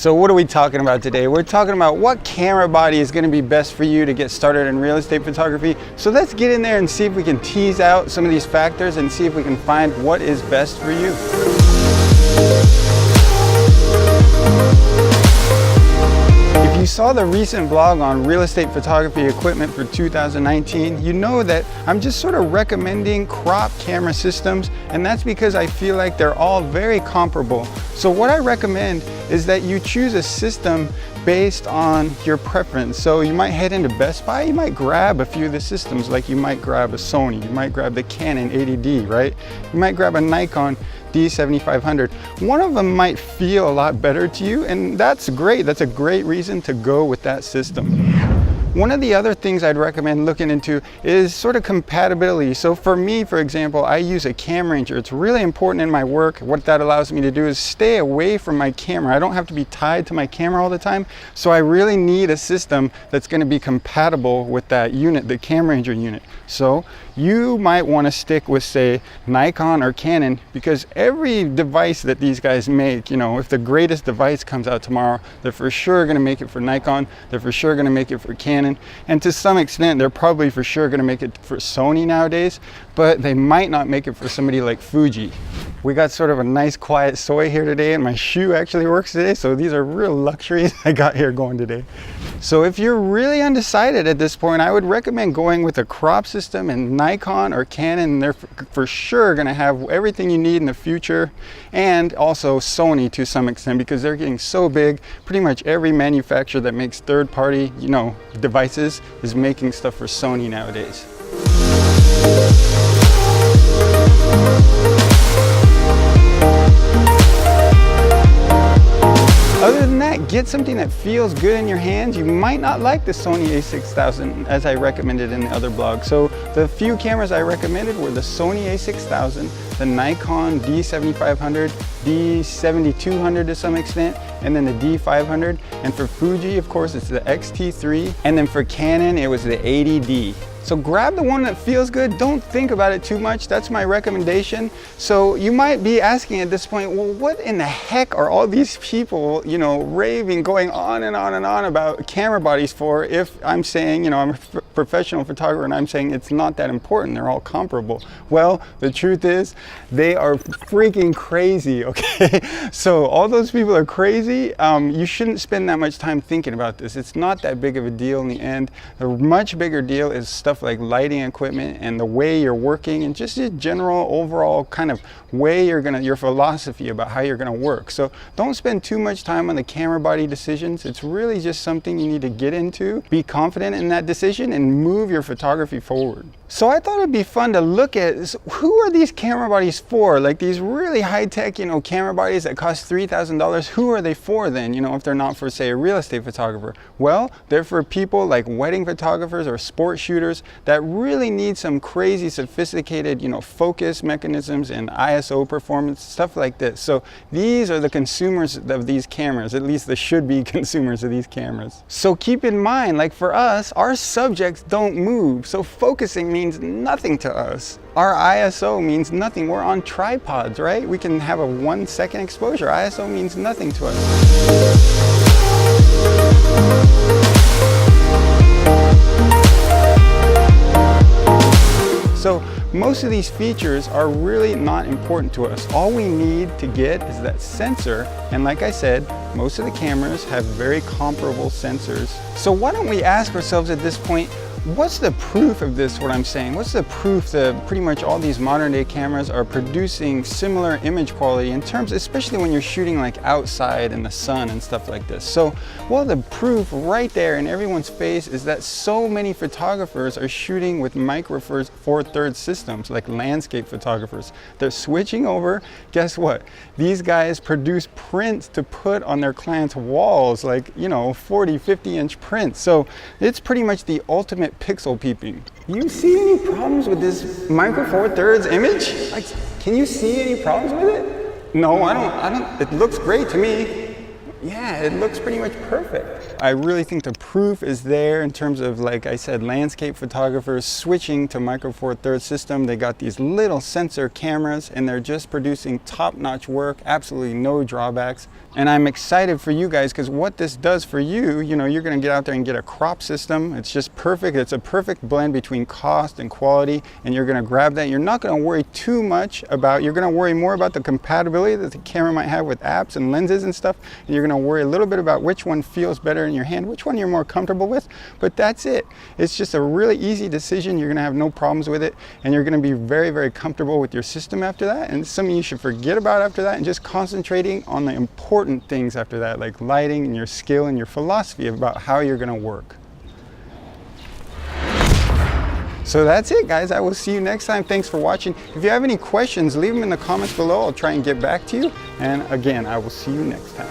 So what are we talking about today? We're talking about what camera body is going to be best for you to get started in real estate photography. So let's get in there and see if we can tease out some of these factors and see if we can find what is best for you. If you saw the recent vlog on real estate photography equipment for 2019, you know that I'm just sort of recommending crop camera systems, and that's because I feel like they're all very comparable. So what I recommend is that you choose a system based on your preference. So you might head into Best Buy, you might grab a few of the systems, like you might grab a Sony, you might grab the Canon 80D, right? You might grab a Nikon D7500. One of them might feel a lot better to you, and that's great. That's a great reason to go with that system. One of the other things I'd recommend looking into is sort of compatibility. So for me, for example, I use a CAMRANGER. It's really important in my work. What that allows me to do is stay away from my camera. I don't have to be tied to my camera all the time. So I really need a system that's going to be compatible with that unit, the CAMRANGER unit. So you might want to stick with, say, Nikon or Canon, because every device that these guys make, you know, if the greatest device comes out tomorrow, they're for sure going to make it for Nikon, they're for sure going to make it for Canon, and to some extent they're probably for sure going to make it for Sony nowadays, but they might not make it for somebody like Fuji. We got sort of a nice quiet soy here today, and my shoe actually works today, so these are real luxuries I got here going today. So if you're really undecided at this point, I would recommend going with a crop system, and Nikon or Canon, they're for sure going to have everything you need in the future, and also Sony to some extent, because they're getting so big. Pretty much every manufacturer that makes third-party, you know, devices is making stuff for Sony nowadays. Other than that, get something that feels good in your hands. You might not like the Sony a6000 as I recommended in the other blog. So the few cameras I recommended were the Sony a6000, the Nikon D7500, D7200 to some extent, and then the D500. And for Fuji, of course, it's the X-T3. And then for Canon, it was the 80D. So grab the one that feels good. Don't think about it too much. That's my recommendation. So you might be asking at this point, well, what in the heck are all these people, you know, raving, going on and on and on about camera bodies for, if I'm saying, you know, I'm a professional photographer and I'm saying it's not that important, they're all comparable. Well, the truth is they are freaking crazy, okay? So all those people are crazy. You shouldn't spend that much time thinking about this. It's not that big of a deal in the end. The much bigger deal is stuff like lighting equipment and the way you're working, and just a general overall kind of way your philosophy about how you're gonna work. So don't spend too much time on the camera body decisions. It's really just something you need to get into, be confident in that decision, and move your photography forward. So I thought it'd be fun to look at who are these camera bodies for? Like these really high-tech, you know, camera bodies that cost $3,000. Who are they for then, you know, if they're not for, say, a real estate photographer? Well, they're for people like wedding photographers or sport shooters that really need some crazy sophisticated, you know, focus mechanisms and ISO performance, stuff like this. So these are the consumers of these cameras, at least the should-be consumers of these cameras. So keep in mind, like for us, our subjects don't move, so focusing means nothing to us. Our ISO means nothing. We're on tripods, right? We can have a 1 second exposure. ISO means nothing to us. So most of these features are really not important to us. All we need to get is that sensor, and like I said, most of the cameras have very comparable sensors. So why don't we ask ourselves at this point, what's the proof of this, what I'm saying? What's the proof that pretty much all these modern day cameras are producing similar image quality in terms, especially when you're shooting like outside in the sun and stuff like this? So, well, the proof right there in everyone's face is that so many photographers are shooting with Micro Four Thirds systems, like landscape photographers. They're switching over. Guess what? These guys produce prints to put on their clients' walls, like, you know, 40, 50-inch prints. So it's pretty much the ultimate pixel peeping. You see any problems with this Micro Four Thirds image? Like, can you see any problems with it? No, I don't. It looks great to me. Yeah, it looks pretty much perfect. I really think the proof is there in terms of, like I said, landscape photographers switching to Micro Four Thirds system. They got these little sensor cameras and they're just producing top-notch work, absolutely no drawbacks. And I'm excited for you guys because what this does for you, you know, you're gonna get out there and get a crop system. It's just perfect. It's a perfect blend between cost and quality, and you're gonna grab that. You're not gonna worry too much about, you're gonna worry more about the compatibility that the camera might have with apps and lenses and stuff. And you're gonna worry a little bit about which one feels better in your hand, which one you're more comfortable with, but that's it. It's just a really easy decision. You're gonna have no problems with it, and you're gonna be very, very comfortable with your system after that. And it's something you should forget about after that and just concentrating on the important things after that, like lighting and your skill and your philosophy about how you're gonna work. So that's it, guys. I will see you next time. Thanks for watching. If you have any questions, leave them in the comments below. I'll try and get back to you. And again, I will see you next time.